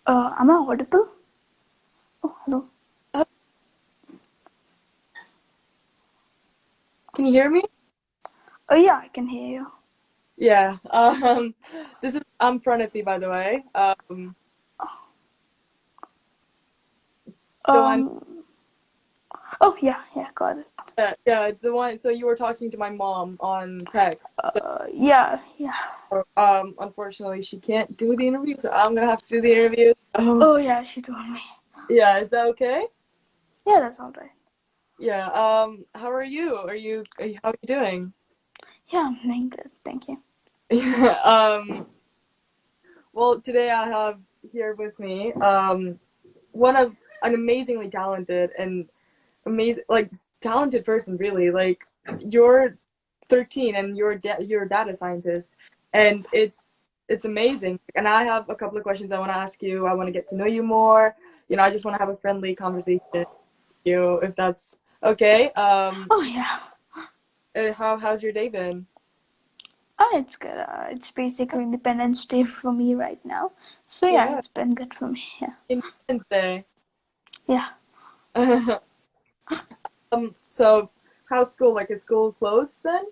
Am I audible? Oh, hello. Uh, Can you hear me? Oh, yeah, I can hear you. Yeah. This is I'm Pranati, by the way. The one. Um, oh, yeah, yeah, got it. Yeah, the one. So you were talking to my mom on text. Yeah, yeah. So, unfortunately, she can't do the interview, so I'm gonna have to do the interview. Oh, Oh, yeah, she told me. yeah. Is that okay? Yeah, that's all right. Yeah. How are you? How are you doing? Yeah, I'm doing good. Thank you. Yeah. Well, today I have here with me one of an amazingly talented and amazing like talented person, really. Like, you're 13 and you're a data scientist, and it's amazing. And I have a couple of questions I want to ask you. I want to get to know you more. I just want to have a friendly conversation with you, if that's okay. Oh, yeah. How's your day been? It's good. It's basically Independence Day for me right now. So, yeah, Yeah, it's been good for me. Yeah. Independence Day. Yeah. So how's school? Like, is school closed then?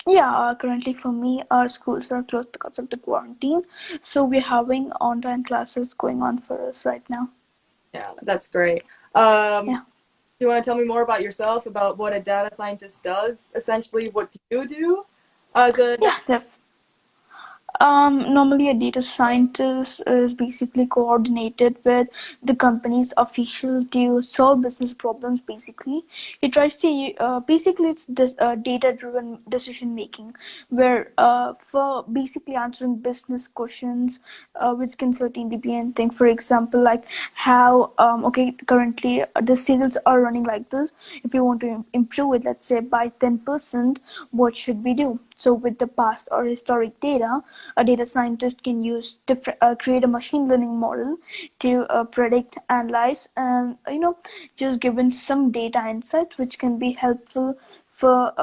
Yeah, currently for me, our schools are closed because of the quarantine. So, we're having online classes going on for us right now. Yeah, that's great. um Yeah. Do you want to tell me more about yourself, about what a data scientist does? Essentially, what do you do as a data? Yeah, normally, a data scientist is basically coordinated with the company's official to solve business problems. Basically, it tries to basically it's this data-driven decision making, where for basically answering business questions, which can certainly be anything. For example, like how okay, currently the sales are running like this. If you want to improve it, let's say by 10%, what should we do? So with the past or historic data, a data scientist can use create a machine learning model to predict, analyze, and just given some data insights which can be helpful for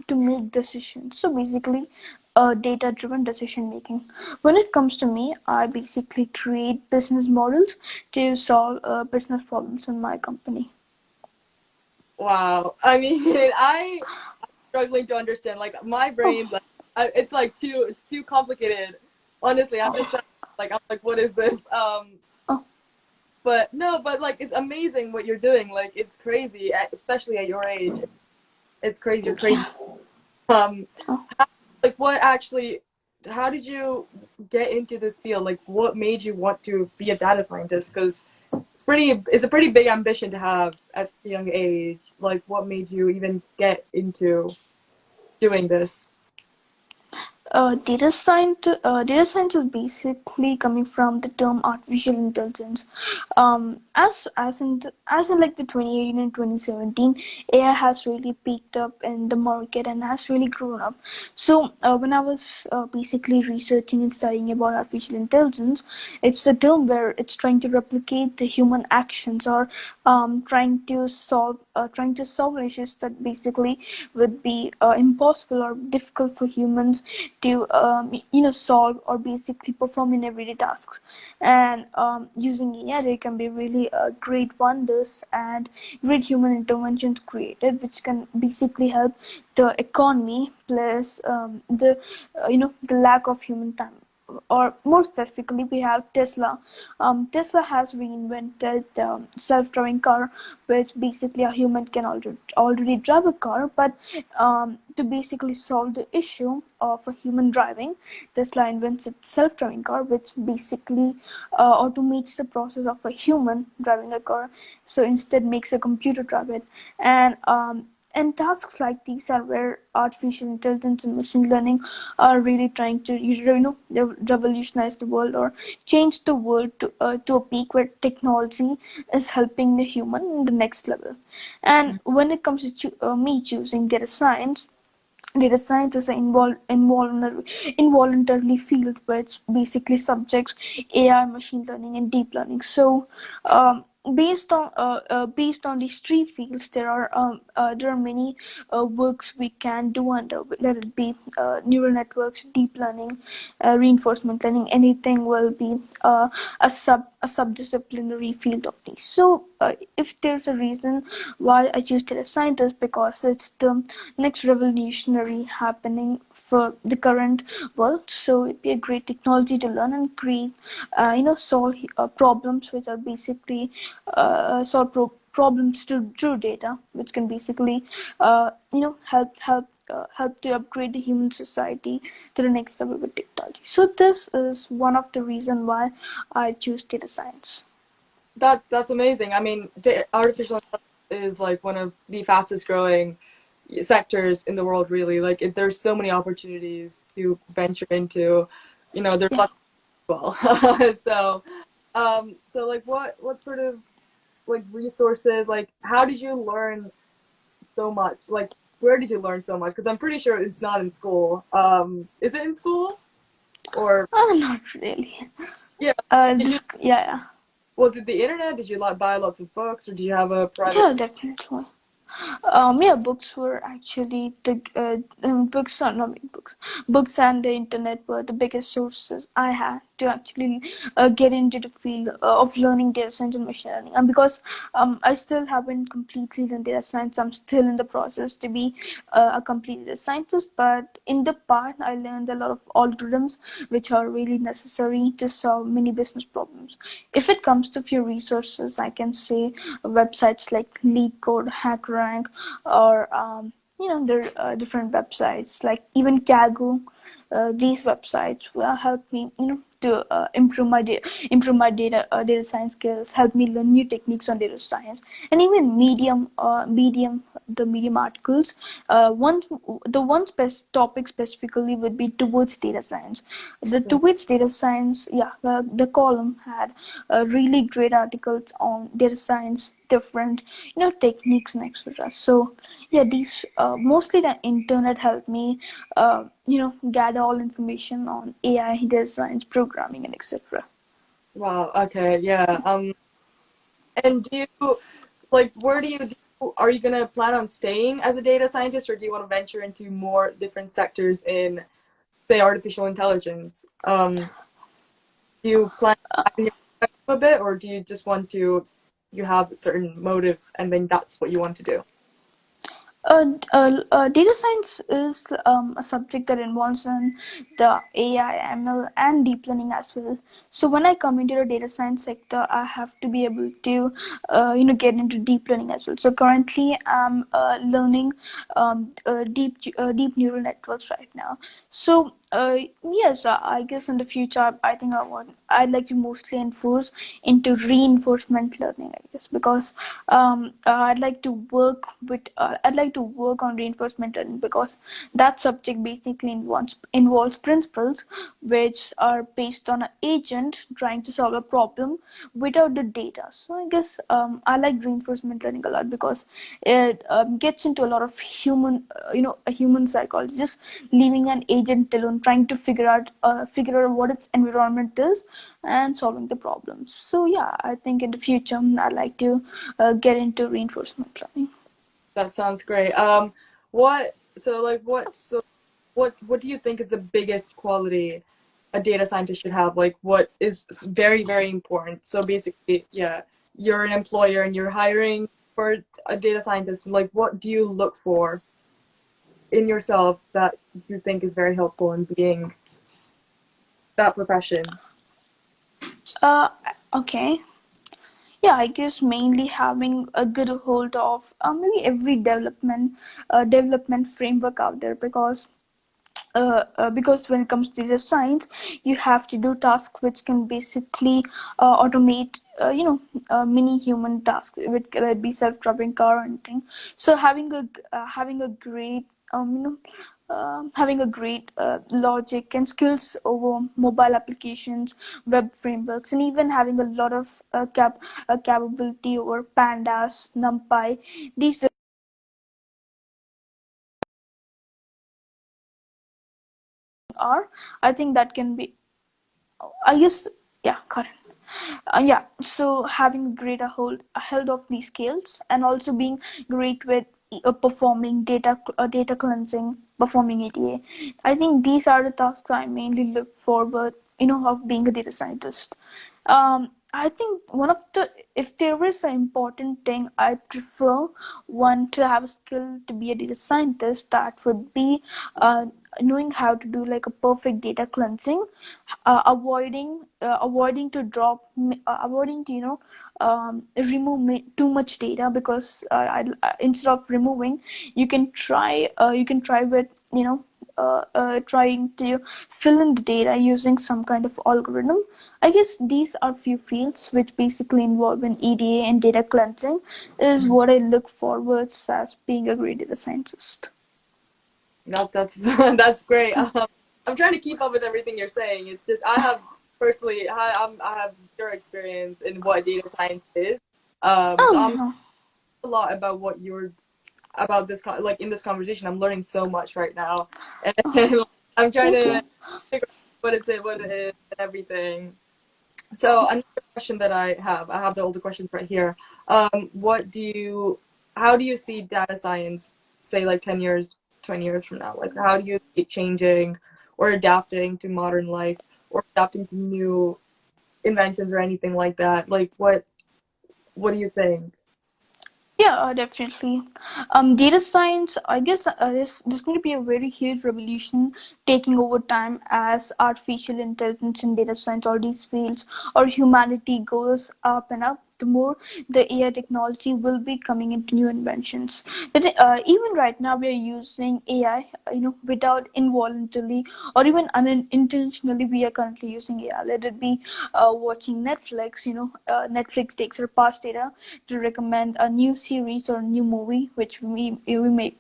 to make decisions. So basically, data driven decision making. When it comes to me, I basically create business models to solve business problems in my company. Wow. I mean, I'm struggling to understand. Like, my Oh, brain, like, it's too complicated. Honestly, I'm just like, I'm like, what is this? oh, But no, but like, it's amazing what you're doing. Like, it's crazy, especially at your age. It's crazy. You're thank you. crazy. Um, Oh. like, what actually? How did you get into this field? Like, what made you want to be a data scientist? Because it's a pretty big ambition to have at a young age. Like, what made you even get into doing this? Data science is basically coming from the term artificial intelligence. As in like the 2018 and 2017, AI has really peaked up in the market and has really grown up. So when I was basically researching and studying about artificial intelligence, it's the term where it's trying to replicate the human actions or trying to solve issues that basically would be impossible or difficult for humans to solve or basically perform in everyday tasks. And using AI, there can be really great wonders and great human interventions created, which can basically help the economy plus the lack of human time. Or more specifically, we have Tesla. Tesla has reinvented self-driving car, which basically a human can already drive a car, but to basically solve the issue of a human driving, Tesla invents a self-driving car, which basically automates the process of a human driving a car. So instead, makes a computer drive it, and tasks like these are where artificial intelligence and machine learning are really trying to revolutionize the world or change the world to a peak where technology is helping the human in the next level. And when it comes to me choosing data science is an involuntarily field which basically subjects AI, machine learning, and deep learning. So based on these three fields, there are many works we can do under, let it be neural networks, deep learning, reinforcement learning. Anything will be a subdisciplinary field of these. So if there's a reason why I choose data scientist, because it's the next revolutionary happening for the current world. So it'd be a great technology to learn and create, solve problems which are basically problems through data, which can basically help to upgrade the human society to the next level with technology. So this is one of the reason why I choose data science. That's amazing. I mean, artificial intelligence is like one of the fastest growing sectors in the world, really. Like, there's so many opportunities to venture into. There's Yeah. lots well. So like, what sort of like resources, like, how did you learn so much? Like, where did you learn so much? Because I'm pretty sure it's not in school. Is it in school? Or Not really. yeah, did you? Just yeah, Was it the internet? Did you like buy lots of books, or did you have a private? yeah, definitely. Yeah, books were actually the books are not books. Books and the internet were the biggest sources I had to actually get into the field of learning data science and machine learning. And because I still haven't completely learned data science, I'm still in the process to be a complete data scientist. But in the part, I learned a lot of algorithms which are really necessary to solve many business problems. If it comes to few resources, I can say websites like LeetCode, HackRank, or there are different websites like even Kaggle. These websites will help me, to improve my data science skills, help me learn new techniques on data science. And even the Medium articles. One the one topic specifically would be towards data science. The towards data science, yeah, the column had really great articles on data science, different techniques and etc. So yeah, these mostly the internet helped me gather all information on AI, data science, programming, and etc. Wow. Okay. Yeah. And do you like where are you gonna plan on staying as a data scientist, or do you want to venture into more different sectors in, say, artificial intelligence? Do you plan on having your perspective a bit, or do you just want to you have a certain motive and then that's what you want to do? Data science is a subject that involves in the AI, ML, and deep learning as well. So when I come into the data science sector, I have to be able to, get into deep learning as well. So currently, I'm learning deep neural networks right now. So yes, I guess in the future, I think I'd like to mostly enforce into reinforcement learning, I guess, because I'd like to work on reinforcement learning, because that subject basically involves principles which are based on an agent trying to solve a problem without the data. So I guess I like reinforcement learning a lot, because it gets into a lot of a human psychology, just leaving an agent alone, trying to figure out what its environment is and solving the problems. So yeah, I think in the future I'd like to get into reinforcement learning. That sounds great. What do you think is the biggest quality a data scientist should have? Like, what is very, very important? So basically, yeah, you're an employer and you're hiring for a data scientist. Like, what do you look for in yourself that you think is very helpful in being that profession? Uh, okay. Yeah, I guess mainly having a good hold of maybe every development framework out there, because when it comes to data science, you have to do tasks which can basically automate many human tasks, which could be self-driving car or anything. So having a great having a great logic and skills over mobile applications, web frameworks, and even having a lot of capability over pandas, numpy, these are, I think that can be, I guess, yeah, correct. Yeah, so having a greater hold of these skills, and also being great with performing data cleansing, performing ETA. I think these are the tasks I mainly look forward, of being a data scientist. I think one of the, if there is an important thing I prefer one to have a skill to be a data scientist, that would be knowing how to do like a perfect data cleansing, avoiding to avoiding to remove too much data, because instead of removing, you can try with trying to fill in the data using some kind of algorithm. I guess these are few fields which basically involve in EDA and data cleansing, is what I look forward as being a great data scientist. That's that's great. I'm trying to keep up with everything you're saying. It's just I have personally I have zero experience in what data science is. So I'm Oh, a lot about what you're about this like in this conversation. I'm learning so much right now, and I'm trying thank to you. figure out what it is, and everything. So another question that I have the older questions right here. What do you, how do you see data science, say like 10 years, 20 years from now? Like how do you see it changing or adapting to modern life or adapting to new inventions or anything like that? Like what do you think? Yeah, definitely. Data science, I guess, there's going to be a very huge revolution taking over time as artificial intelligence and data science, all these fields, or humanity goes up and up. The more the AI technology will be coming into new inventions. But even right now, we are using AI, without involuntarily or even unintentionally. We are currently using AI. Let it be watching Netflix. Netflix takes our past data to recommend a new series or a new movie which we might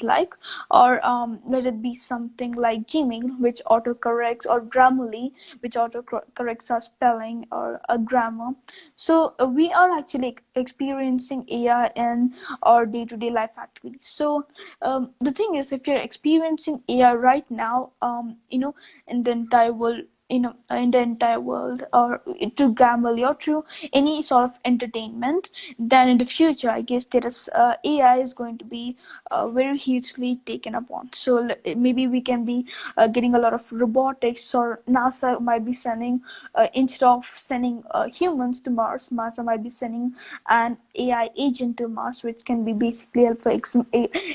like, or let it be something like Gmail, which autocorrects, or Grammarly, which autocorrects our spelling or a grammar. So we are actually experiencing AI in our day-to-day life activities. So the thing is, if you're experiencing AI right now, in the entire world, or through Grammarly or through any sort of entertainment, then in the future, I guess there is AI is going to be very hugely taken upon. So maybe we can be getting a lot of robotics, or NASA might be sending, instead of sending humans to Mars, NASA might be sending an AI agent to Mars, which can be basically help for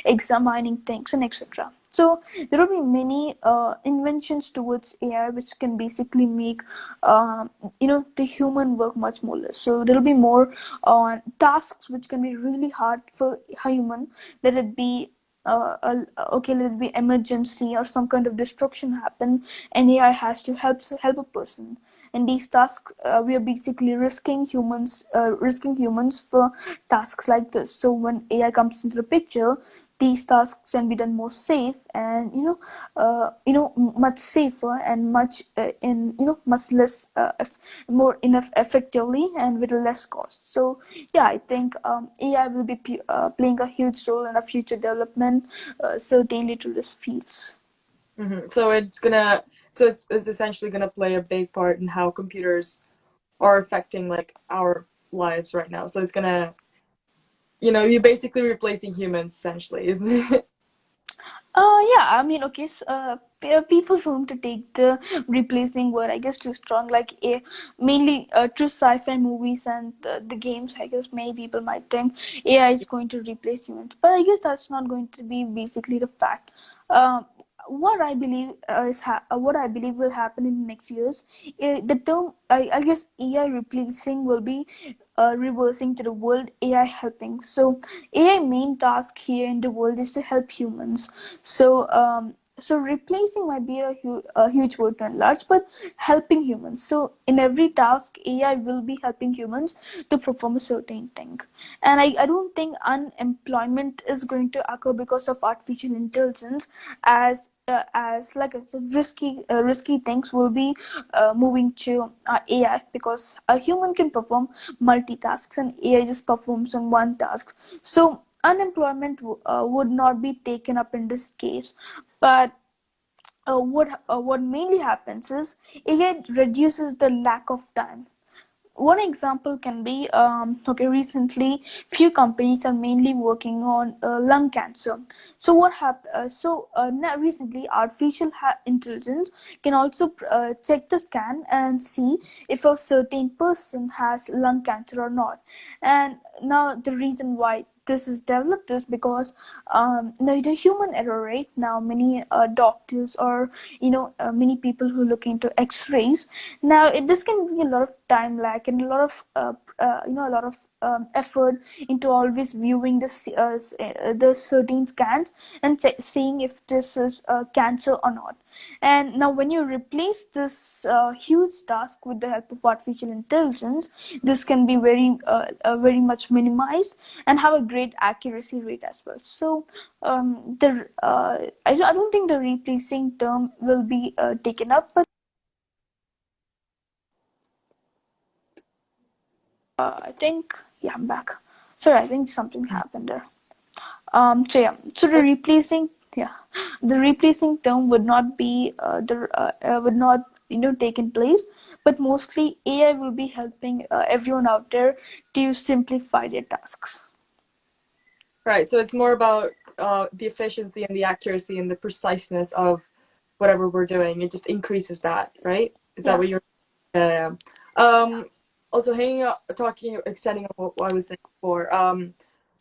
examining things and etc. So there will be many inventions towards AI which can basically make the human work much more less. So there will be more tasks which can be really hard for a human. Let it be let it be emergency or some kind of destruction happen, and AI has to help a person. And these tasks, we are basically risking humans for tasks like this. So when AI comes into the picture, these tasks can be done more safe, and much safer, and much in much less more enough effectively, and with less cost. So yeah, I think AI will be playing a huge role in the future development, certainly to these fields. So it's essentially gonna play a big part in how computers are affecting like our lives right now. So it's gonna, you're basically replacing humans essentially, isn't it? Yeah, I mean, okay, so, people whom to take the replacing word, I guess, too strong, like mainly through sci-fi movies and the games. I guess many people might think AI is going to replace humans, but I guess that's not going to be basically the fact. Um, what I believe will happen in the next years. The term, I guess, AI replacing will be reversing to the world AI helping. So AI main task here in the world is to help humans. So replacing might be a huge word to enlarge, but helping humans. So in every task, AI will be helping humans to perform a certain thing. And I don't think unemployment is going to occur because of artificial intelligence, as like I said, risky things will be moving to AI, because a human can perform multitasks and AI just performs on one task. So unemployment would not be taken up in this case. But what mainly happens is AI reduces the lack of time. One example can be okay, recently few companies are mainly working on lung cancer. So recently artificial intelligence can also check the scan and see if a certain person has lung cancer or not. And now the reason why this is developed is because the human error rate. Now many doctors or many people who look into x-rays, now this can be a lot of time lag and a lot of a lot of effort into always viewing the certain scans and seeing if this is cancer or not. And now when you replace this huge task with the help of artificial intelligence, this can be very much minimized and have a great accuracy rate as well. So I don't think the replacing term will be taken up, but I think, yeah, I'm back. Sorry, I think something happened there. So yeah, so the replacing term would not be would not taken place, but mostly AI will be helping everyone out there to simplify their tasks. Right. So it's more about the efficiency and the accuracy and the preciseness of whatever we're doing. It just increases that, right? Is that Yeah, what you're? Yeah. yeah. Also, hanging up, talking, extending on what I was saying before.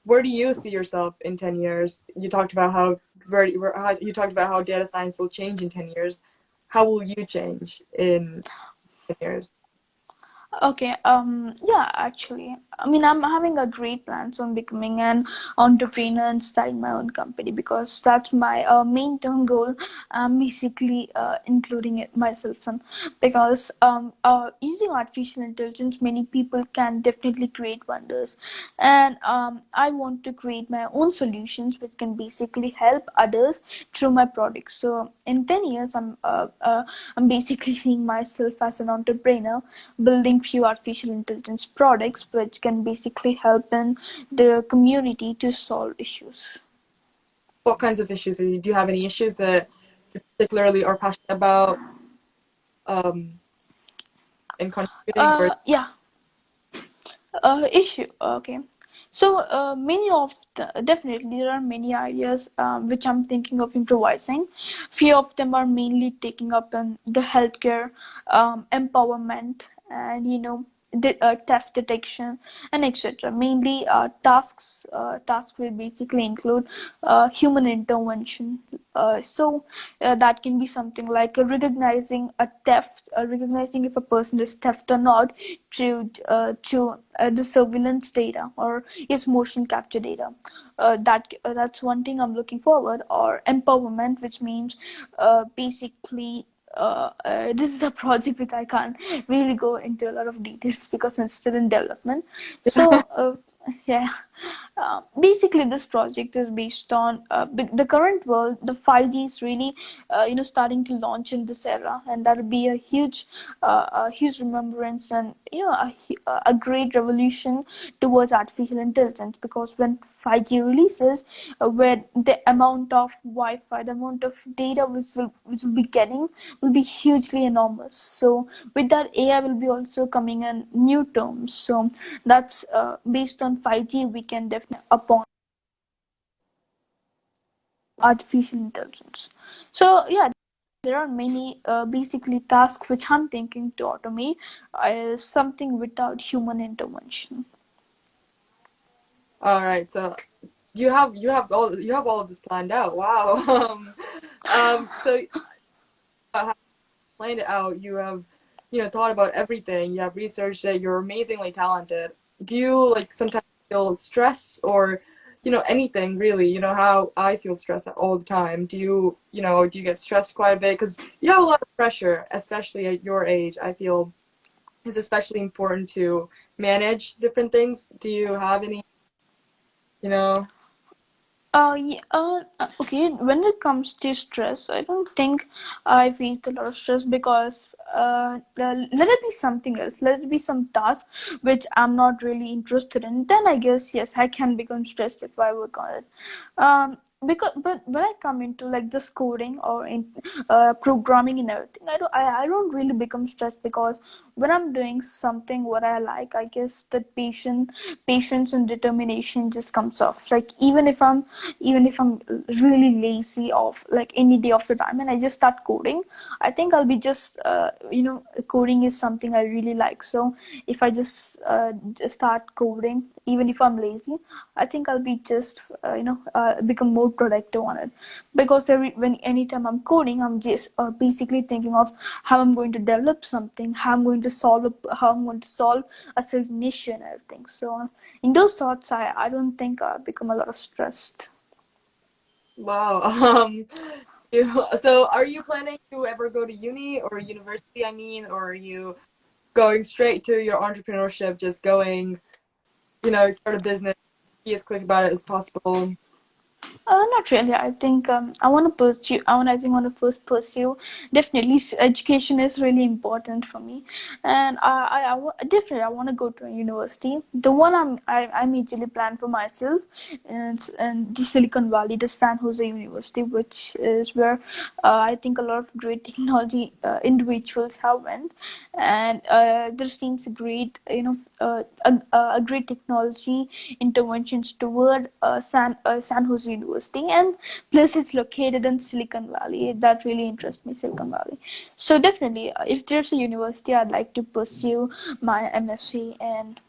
Where do you see yourself in 10 years? You talked about you talked about how data science will change in 10 years. How will you change in 10 years? Okay, yeah, actually, I mean, I'm having a great plans on becoming an entrepreneur and starting my own company because that's my main term goal. I'm basically including it myself in, because using artificial intelligence, many people can definitely create wonders, and I want to create my own solutions which can basically help others through my products. So in 10 years, I'm basically seeing myself as an entrepreneur building few artificial intelligence products which can basically help in the community to solve issues. What kinds of issues do you have any issues that you particularly are passionate about um, in contributing, or Yeah, issue. Okay. So many of definitely there are many ideas which I'm thinking of improvising. Few of them are mainly taking up in the healthcare, empowerment, and theft detection and etc. Mainly tasks will basically include human intervention. That can be something like recognizing a theft, recognizing if a person is theft or not through the surveillance data or is motion capture data. That's one thing I'm looking forward. Or empowerment, which means basically this is a project which I can't really go into a lot of details because it's still in development. So yeah, basically this project is based on the current world. The 5G is really starting to launch in this era, and that'll be a huge remembrance and a great revolution towards artificial intelligence, because when 5G releases, where the amount of Wi-Fi, the amount of data which will be getting will be hugely enormous. So with that, AI will be also coming in new terms. So that's based on 5G, we can definitely upon artificial intelligence. So yeah, there are many basically tasks which I'm thinking to automate something without human intervention. all right? So you have all of this planned out. Wow. So have planned it out. You have thought about everything. You have researched it. You're amazingly talented. Do you like sometimes feel stress or anything really? You know how I feel stressed all the time. Do you get stressed quite a bit because you have a lot of pressure, especially at your age? I feel it's especially important to manage different things. Do you have any, you know? Yeah, okay. When it comes to stress, I don't think I faced a lot of stress because let it be something else. Let it be some task which I'm not really interested in. Then I guess yes, I can become stressed if I work on it. because but when I come into like this coding or in programming and everything, I don't really become stressed, because when I'm doing something what I like, I guess that patience and determination just comes off. Like even if I'm really lazy of like any day of the time and I just start coding, I think I'll be just coding is something I really like. So if I just start coding, even if I'm lazy, I think I'll be just become more productive on it, because anytime I'm coding, I'm just basically thinking of how I'm going to develop something, how I'm going to solve a certain issue and everything. So in those thoughts, I don't think I become a lot of stressed. Wow. So are you planning to ever go to uni or university, I mean, or are you going straight to your entrepreneurship, just going, start a business, be as quick about it as possible? Not really. I think I want to pursue. I want to first pursue. Definitely, education is really important for me, and definitely I want to go to a university. The one I immediately plan for myself is in the Silicon Valley, the San Jose University, which is where I think a lot of great technology individuals have went, and there seems a great a great technology interventions toward San Jose University, and plus it's located in Silicon Valley. That really interests me, Silicon Valley. So definitely, if there's a university, I'd like to pursue my MSc in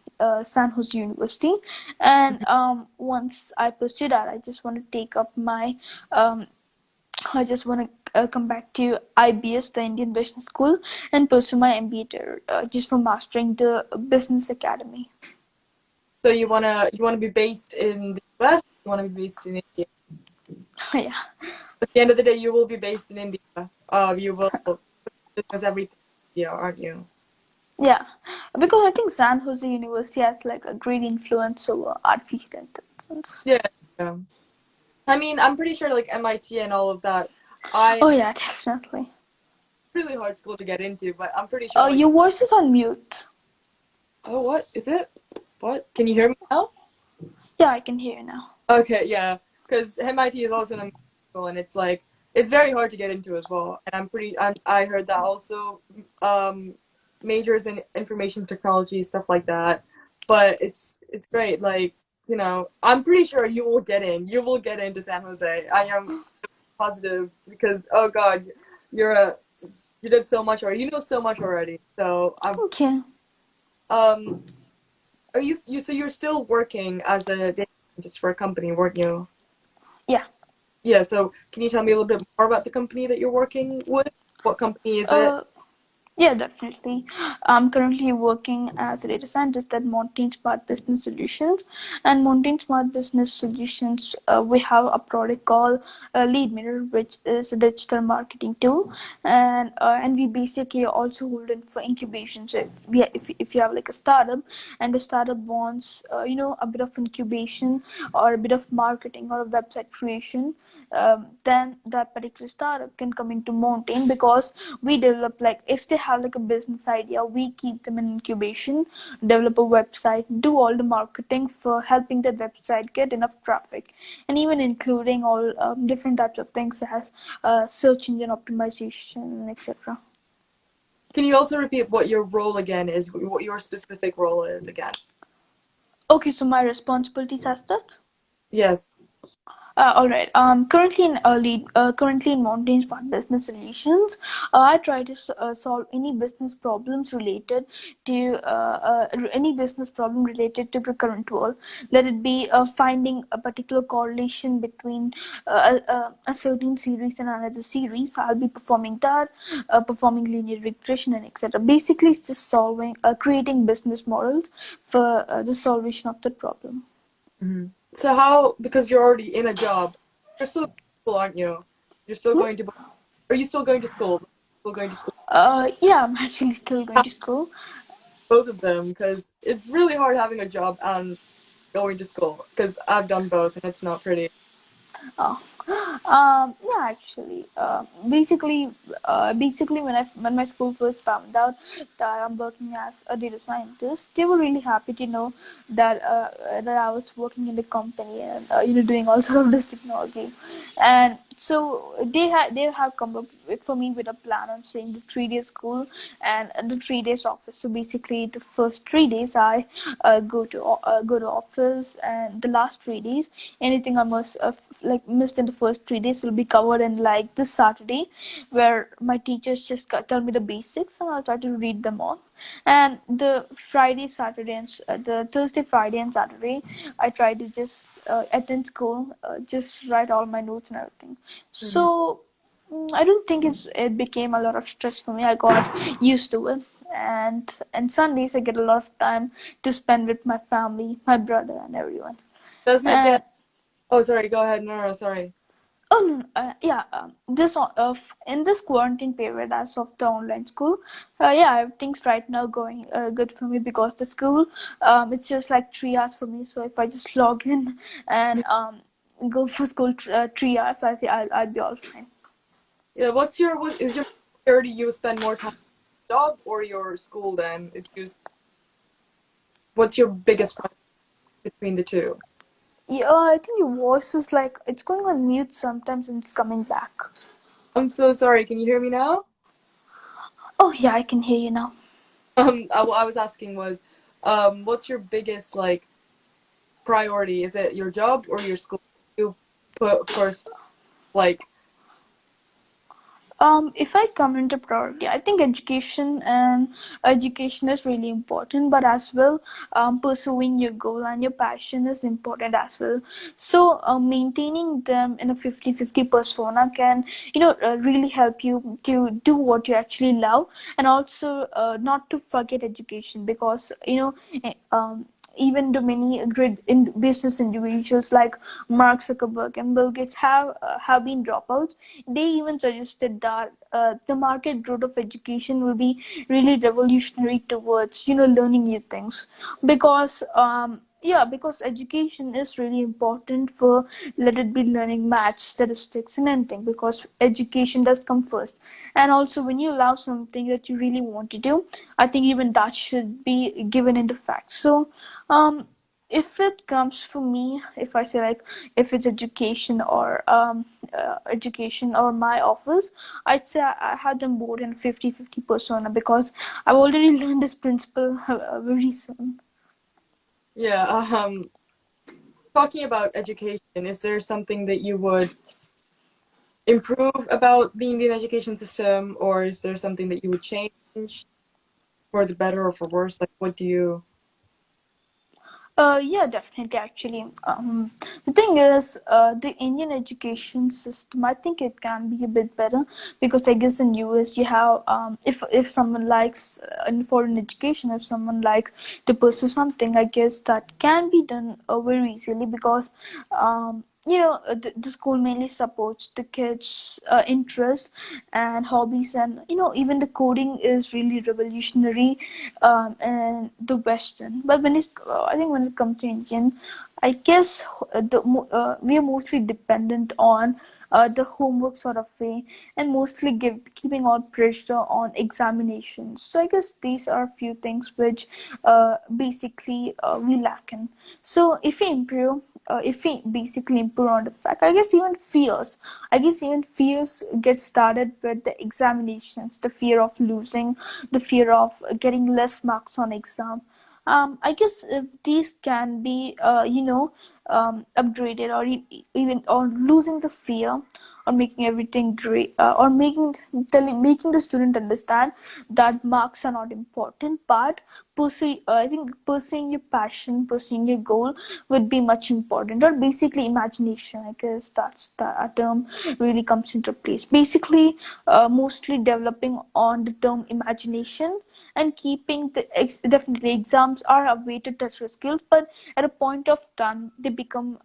San Jose University, and once I pursue that, I just want to take up my I just want to come back to IBS, the Indian Business School, and pursue my MBA there, just for mastering the business academy. So you wanna be based in the US, you wanna be based in India. Yeah. At the end of the day, you will be based in India. You will discuss everything in India, aren't you? Yeah, because I think San Jose University has like a great influence over artificial intelligence. Yeah. Yeah. I mean, I'm pretty sure like MIT and all of that. I Oh yeah, definitely. really hard school to get into, but I'm pretty sure like Your voice is on mute. oh what is it? What? Can you hear me now? Yeah, I can hear you now. Okay, yeah. Because MIT is also an amazing school, and it's like it's very hard to get into as well. And I heard that also majors in information technology stuff like that. But it's great. Like I'm pretty sure you will get in. You will get into San Jose. I am positive because oh god, you're a you did so much already. You know so much already. So I'm Okay. um. Are you so you're still working as a data scientist for a company, weren't you? Yeah. Yeah, so can you tell me a little bit more about the company that you're working with? What company is it? Uh, Yeah, definitely. I'm currently working as a data scientist at Mountain Smart Business Solutions. And Mountain Smart Business Solutions, we have a product called Lead Mirror, which is a digital marketing tool, and we basically also hold it for incubation. So if you have like a startup, and the startup wants a bit of incubation or a bit of marketing or a website creation, then that particular startup can come into Mountain, because we develop, like if they have like a business idea, we keep them in incubation, develop a website, do all the marketing for helping the website get enough traffic, and even including all different types of things as search engine optimization, etc. Can you also repeat what your role again is, what your specific role is again? Okay, so my responsibilities as that. Yes. All right. Currently in Mountain Smart Business Solutions, I try to solve any business problems related to any business problem related to the current world. Let it be finding a particular correlation between a certain series and another series. I'll be performing that, performing linear regression and etc. Basically, it's just creating business models for the solution of the problem. Mhm. So how, because you're already in a job, you're still going to school, aren't you? You're still Hmm? going to, are you still going to school? Still going to school? Yeah, I'm actually still going to school. Both of them, because it's really hard having a job and going to school, because I've done both and it's not pretty. Oh. Yeah, actually, basically, when my school first found out that I'm working as a data scientist, they were really happy to know that I was working in the company and doing all sort of this technology, and so they have come up for me with a plan on saying the 3 day school and the 3 days office. So basically, the first 3 days I go to office, and the last 3 days, anything I must like missed in the first 3 days will be covered in like this Saturday, where my teachers just tell me the basics and I'll try to read them all. And the Friday, Saturday, and the Thursday, Friday, and Saturday, I try to just attend school, just write all my notes and everything. Mhm. So I don't think it became a lot of stress for me. I got used to it, and Sundays I get a lot of time to spend with my family, my brother, and everyone. Doesn't it And get? Oh, sorry. Go ahead. No, no, sorry. oh no, yeah, in this quarantine period, as of the online school, yeah, everything's right now going good for me because the school, it's just like 3 hours for me. So if I just log in and go for school 3 hours, I think I'll be all fine. Yeah. What is your priority? You spend more time on your job or your school? Then if you, what's your biggest priority between the two? Yeah, I think your voice is like it's going on mute sometimes and it's coming back. I'm so sorry. Can you hear me now? Oh yeah, I can hear you now. What I was asking was, what's your biggest like priority? Is it your job or your school? You put first, like, If I come into priority, I think education is really important, but as well, pursuing your goal and your passion is important as well. So, maintaining them in a 50-50 persona can, really help you to do what you actually love, and also not to forget education because, even the many great business individuals like Mark Zuckerberg and Bill Gates have been dropouts. They even suggested that the market growth of education will be really revolutionary towards learning new things because yeah, because education is really important for, let it be learning maths, statistics, and anything, because education does come first. And also, when you love something that you really want to do, I think even that should be given in the facts. So if it comes for me, if I say like if it's education or my office, I'd say I had them both in 50-50 persona because I've already learned this principle very soon. yeah. Talking about education, is there something that you would improve about the Indian education system, or is there something that you would change for the better or for worse? Like, what do you? Yeah, definitely. Actually, the thing is, the Indian education system, I think it can be a bit better because I guess in US you have, if someone likes in foreign education, if someone likes to pursue something, I guess that can be done very easily because, the school mainly supports the kids' interest and hobbies, and even the coding is really revolutionary and the Western. But I think when it comes to Indian, I guess we are mostly dependent on the homework sort of way, and mostly keeping all pressure on examinations. So I guess these are a few things which basically we lack in. So if we basically improve on the fact, I guess even fears get started with the examinations, the fear of losing, the fear of getting less marks on exam. I guess if these can be, upgraded, or even or losing the fear, or making everything great, or making the student understand that marks are not important, but I think pursuing your passion, pursuing your goal would be much important, or basically imagination. I guess that's the term really comes into place. Basically, mostly developing on the term imagination and keeping definitely exams are a way to test your skills, but at a point of time they become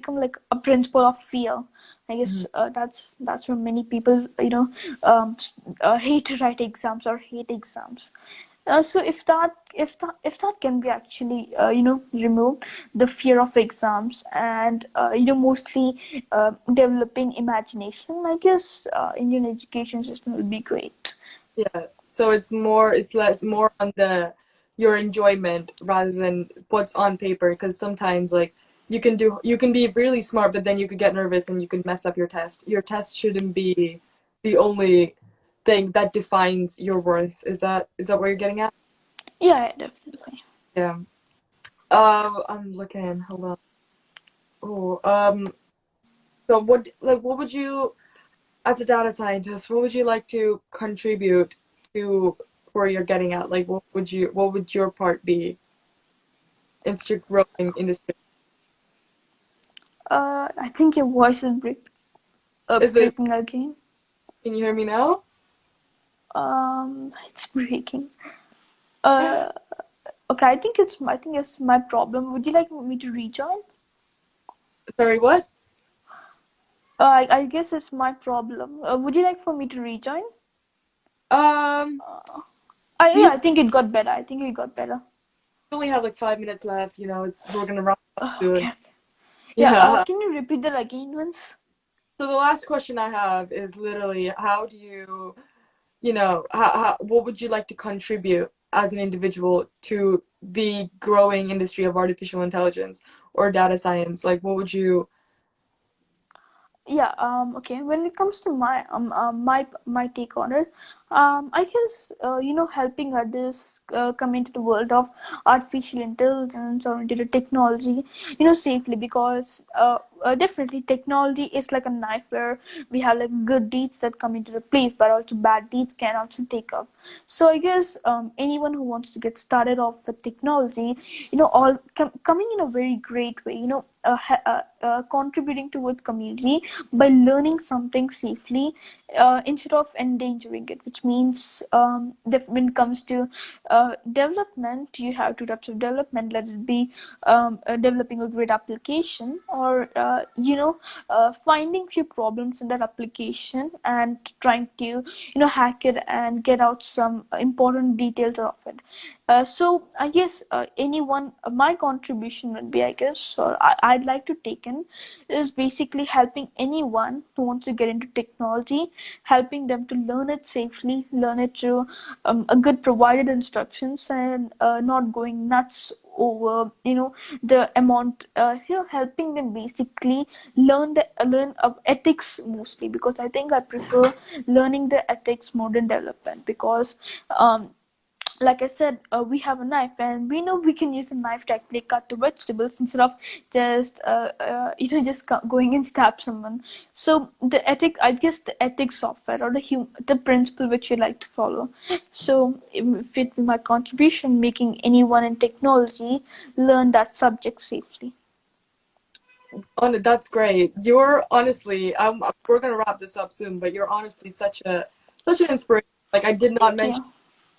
like a principle of fear. I guess Mhm. that's where many people hate to write exams or hate exams. So if that can be actually removed, the fear of exams and mostly developing imagination, I guess Indian education system will be great. Yeah. So it's less more on the your enjoyment rather than what's on paper. Because sometimes like you can be really smart, but then you could get nervous and you can mess up your test. Your test shouldn't be the only thing that defines your worth. Is that what you're getting at? Yeah, yeah, definitely. Yeah. I'm looking. Hold on. Oh, so what would you, as a data scientist, what would you like to contribute to where you're getting at? Like, what would your part be in growing industry? I think your voice is Is it? breaking again. Can you hear me now? It's breaking. Uh, okay, I think it's my problem. Would you like me to rejoin? Sorry, what? I guess it's my problem. Would you like for me to rejoin? Um, Yeah, we I think it got better. I think it got better. only have like 5 minutes left. You know, it's we're gonna wrap up soon. Okay. Yeah. Yeah. Can you repeat that again once? So the last question I have is literally, how do you, what would you like to contribute as an individual to the growing industry of artificial intelligence or data science? Like, what would you? Yeah. Okay. When it comes to my take on it, I guess helping others come into the world of artificial intelligence or into the technology, safely, because definitely technology is like a knife where we have like good deeds that come into the place, but also bad deeds can also take up. So I guess anyone who wants to get started off with technology, all coming in a very great way, contributing towards community by learning something safely, instead of endangering it, which means when it comes to development, you have two types of development. Let it be developing a great application, or finding few problems in that application and trying to hack it and get out some important details of it. So I guess anyone, my contribution would be, I guess, or I'd like to take in, is basically helping anyone who wants to get into technology, helping them to learn it safely, learn it through a good provided instructions, and not going nuts over the amount, helping them basically learn of ethics mostly, because I think I prefer learning the ethics more than development, because like I said, we have a knife, and we know we can use a knife to actually cut the vegetables instead of just just going and stab someone. So the ethic, I guess, the ethics of it, or the principle which we like to follow. So if it be my contribution, making anyone in technology learn that subject safely. That's great. You're honestly, we're gonna wrap this up soon, but you're honestly such an inspiration. Like I did not Thank mention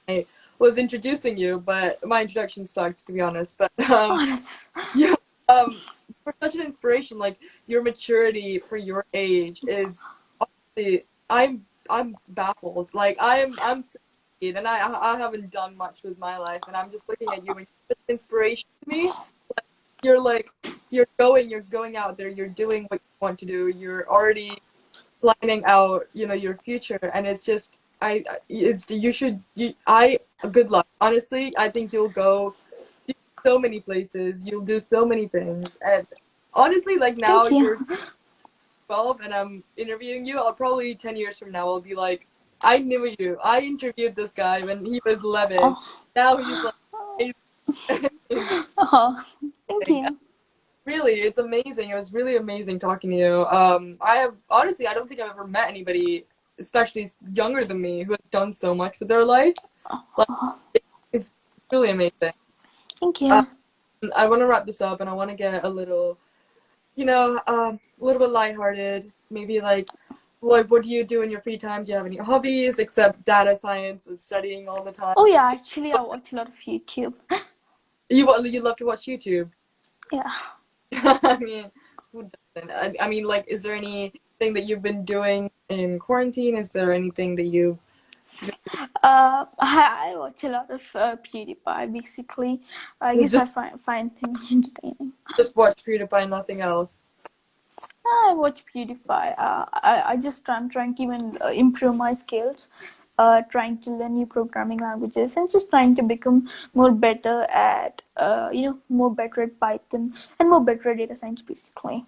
you. I was introducing you, but my introduction sucked to be honest. But Oh, that's yeah, you're such an inspiration. Like your maturity for your age is honestly, I'm baffled. Like I'm 16 and I haven't done much with my life, and I'm just looking at you and you're such an inspiration to me. You're like you're going out there, you're doing what you want to do, you're already planning out, your future, and it's just it's you should you I good luck. Honestly, I think you'll go to so many places, you'll do so many things, and honestly, like now thank you. you're 12 and I'm interviewing you, I'll probably 10 years from now I'll be like, I knew you. I interviewed this guy when he was 11. Oh, Now he's like amazing. oh, thank you. Really, it's amazing. It was really amazing talking to you. I have honestly, I don't think I've ever met anybody, especially younger than me, who has done so much with their life. Like, Oh, it's really amazing. thank Um, you. I want to wrap this up, and I want to get a little bit lighthearted. Maybe like, what do you do in your free time? Do you have any hobbies except data science and studying all the time? Oh yeah, actually, I watch a lot of YouTube. You love to watch YouTube. Yeah. I mean, who doesn't? I mean, like, is there anything that you've been doing in quarantine? Is there anything that you've I watch a lot of PewDiePie. Basically, I It's guess just I find him entertaining. watch PewDiePie, nothing else. I watch PewDiePie. I just I'm trying to even improve my skills, trying to learn new programming languages, and just trying to become more better at more better at Python and more better at data science, basically.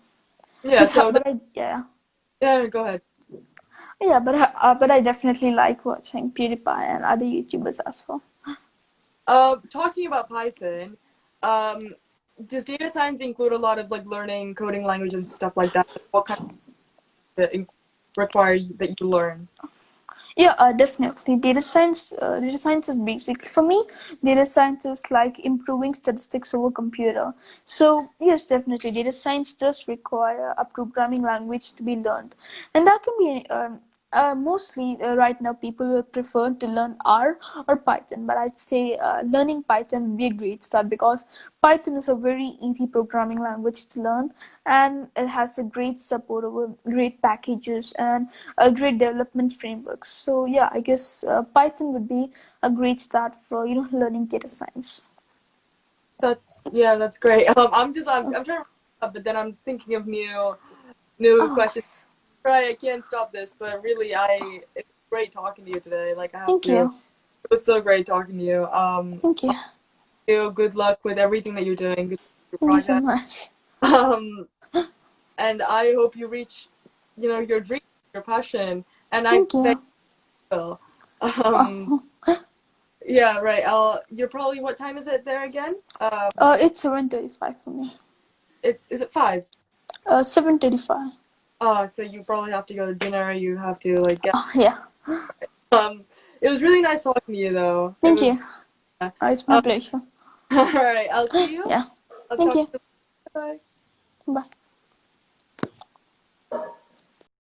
Yeah. That's how, So but I yeah. yeah, go ahead. Yeah, but I definitely like watching PewDiePie and other YouTubers as well. Talking about Python, um, does data science include a lot of like learning coding language and stuff like that? What kind of require that you learn? Yeah, definitely. Data science is basic for me. Data science is like improving statistics over computer. So yes, definitely, data science does require a programming language to be learned, and that can be mostly right now people prefer to learn R or Python. But I'd say learning Python would be a great start because Python is a very easy programming language to learn, and it has a great support over great packages and a great development frameworks. So yeah, I guess Python would be a great start for learning data science. That's great. I'm trying to, but then I'm thinking of new Oh, questions. Right, I can't stop this, but really, it's great talking to you today. Like I have thank to. you, It was so great talking to you. thank you, You good luck with everything that you're doing, with your thank you so project. much. Um, and I hope you reach, your dream, your passion, and I Thank bet you. you will. Um, Oh, yeah, right. You're probably, what time is it there again? it's 7:35 for me. Is it 5? 7:35. So you probably have to go to dinner. You have to like get. Oh yeah. Um, it was really nice talking to you, though. It Thank you. was. Uh, It's my pleasure. all right. I'll see you. Yeah. I'll Thank talk you. to you. Bye. Bye.